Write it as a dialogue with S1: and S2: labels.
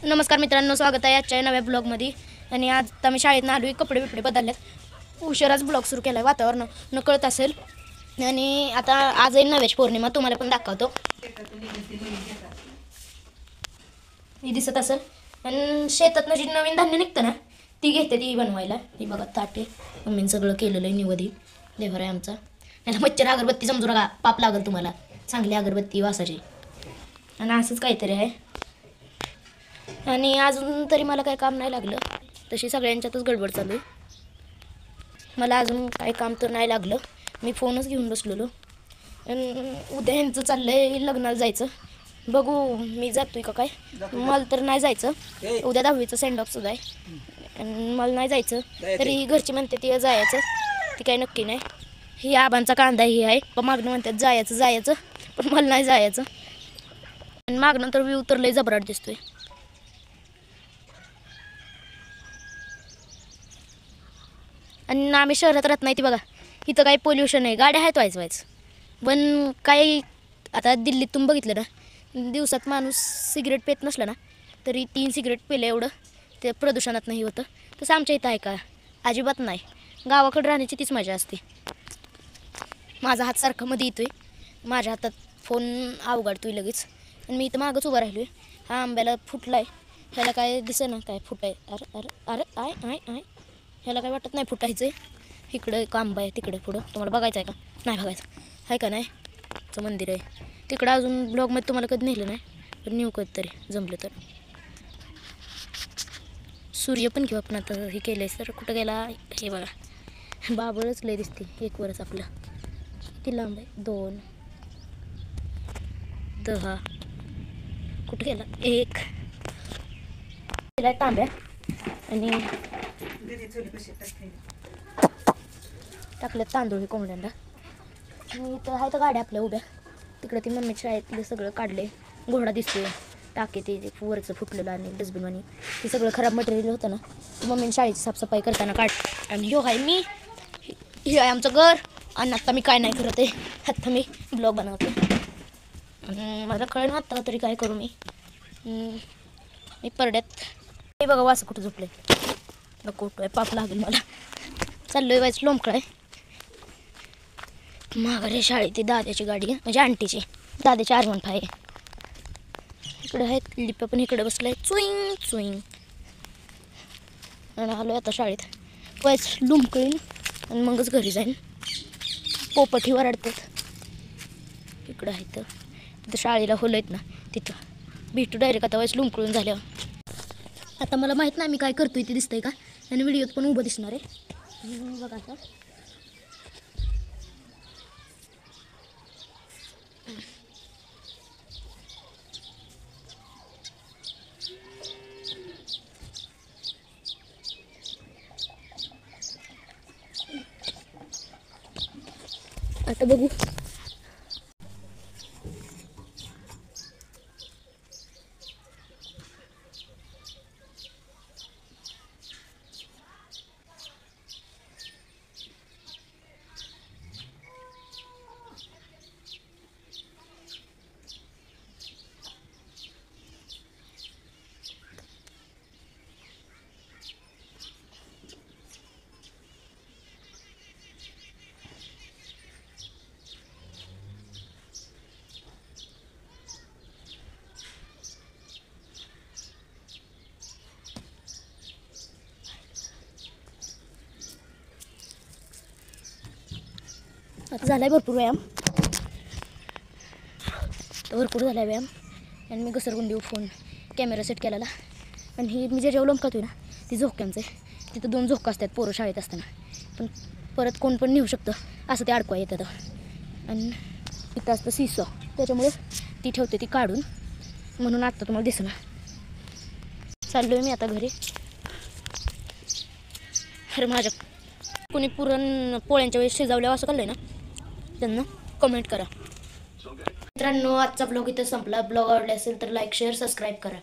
S1: नमस्कार मित्रांनो, स्वागत आहे आजच्या नव्या ब्लॉगमध्ये. आणि आज मी शाळेत आलो आहे, कपडे बिपडे बदललेत. उशिराच ब्लॉग सुरू केला आहे, वातावरण नकळत असेल. आणि आता आज आहे नव्याची पौर्णिमा, तुम्हाला पण दाखवतो. ही दिसत असेल. आणि शेतातनं जी नवीन धान्य निघतं ना, ती घेते ती बनवायला. ही बघा ताटे मम्मीने सगळं केलेलं आहे. निवदी देवर आहे आमचा. याला मच्छर अगरबत्ती समजू नका, पाप लागेल तुम्हाला. चांगली अगरबत्ती वासाची. आणि असंच काहीतरी आहे. आणि अजून तरी मला काही काम नाही लागलं, तशी सगळ्यांच्यातच गडबड चालू आहे. मला अजून काही काम तर नाही लागलं, मी फोनच घेऊन बसलेलो. उद्या यांचं चाललं आहे लग्नाला जायचं. बघू मी जातोय का काय. मला तर नाही जायचं, उद्या 10वीचं सेंड ऑफ सुद्धा आहे. आणि मला नाही जायचं, तरी घरची म्हणते ती जायचं, ती काही नक्की नाही. ही आबांचा कांदा ही आहे, पण मागणं म्हणतात जायचं, पण मला नाही जायचं. आणि मागणं तर व्ह्यू तर लय जबराट दिसतोय. आणि आम्ही शहरात राहत नाही ती बघा, इथं काही पोल्युशन आहे, गाड्या आहेत व्हायचं. पण काही आता दिल्लीतून बघितलं ना, दिवसात माणूस सिगरेट पेत नसला ना, तरी 3 सिगरेट पेले एवढं ते प्रदूषणात नाही होतं. तसं आमच्या इथं आहे का? अजिबात नाही. गावाकडे राहण्याची तीच मजा असते. माझा हात सारखा मध्ये येतोय, माझ्या हातात फोन अवघडतोय लगेच. आणि मी इथं मागंच उभं राहिलो आहे. हा आंब्याला फुटला आहे, ह्याला काय दिसे ना काय फुटाय. अरे अरे अरे आय आय आय ह्याला काय वाटत नाही फुटायचं आहे. इकडं एक आंबा आहे, तिकडे पुढं तुम्हाला बघायचं आहे का? नाही बघायचं आहे का? नाही चं मंदिर आहे तिकडं. अजून ब्लॉगमध्ये तुम्हाला कधी नेलं नाही, पण नेऊ कधी तरी जमलं तर. सूर्य पण घेऊ आपण आता. हे केलं आहे सर, कुठं गेला हे बघा. बाबळच लय दिसते. एक वरच आपलं किती लांब आहे? 2 10 कुठं गेला? 1 गेला तांब्या. आणि टाकलं तांदूळ हे कोंबड्यांना. आणि इथं आहे तर गाड्या आपल्या उभ्या. तिकडे ती मम्मीच्या शाळेतलं सगळं काढले. घोडा दिसतोय, टाके ते वरचं फुटलेलं आणि डस्टबिन आणि ते सगळं खराब मटेरियल होतं ना, ते मम्मीने शाळेची साफसफाई करताना काढ. आणि ह्यो आहे मी, हे आहे आमचं घर. आणि आत्ता मी काय नाही करत आहे, आत्ता मी ब्लॉग बनवते. मला कळलं आत्ता तरी काय करू मी परड्यात. हे बघा वासं कुठं झोपले, नको आहे, पाप लागेल मला. चाललोय व्हायचं लोंबकळ आहे. माघारी शाळेत ती दाद्याची गाडी आहे, म्हणजे आंटीची. दाद्याची R15 आहे. इकडे आहेत लिप्पा पण इकडे बसलाय चुईंग चुईंग. आणि आलोय आता शाळेत. व्हायचं लोंबकळीन आणि मगच घरी जाईन. पोपटी वरडतात इकडं आहेत. तिथं शाळेला होलं आहेत ना, तिथं भेटू डायरेक्ट आता व्हायचं लोंबकळून झाल्यावर. आता मला माहीत नाही मी काय करतोय ते दिसतंय का, आणि व्हिडिओत पण उभं दिसणार आहे. बघा आता आता बघू. आता झाला आहे भरपूर व्यायाम, भरपूर झाला आहे व्यायाम. आणि मी घसरगुंडी देऊ फोन कॅमेरा सेट केलेला. आणि ही मी जे जेव्हा लोंबकातोय ना, ती झोक्यांचं आहे. तिथं 2 झोका असतात पोरं शाळेत असताना, पण परत कोण पण नेऊ शकतं असं ते अडकवा येतं. आणि इथं असतं सीसॉ, त्याच्यामुळे ती ठेवते ती काढून, म्हणून आत्ता तुम्हाला दिसणार. चाललो आहे मी आता घरी. अरे माझ्या कोणी पुरण पोळ्यांच्या वेळेस शिजवल्यावर असं खाल्लं आहे ना, त्यांना कमेंट करा. मित्रांनो, आजचा ब्लॉग इथं संपला. ब्लॉग आवडला असेल तर लाईक शेअर सबस्क्राईब करा.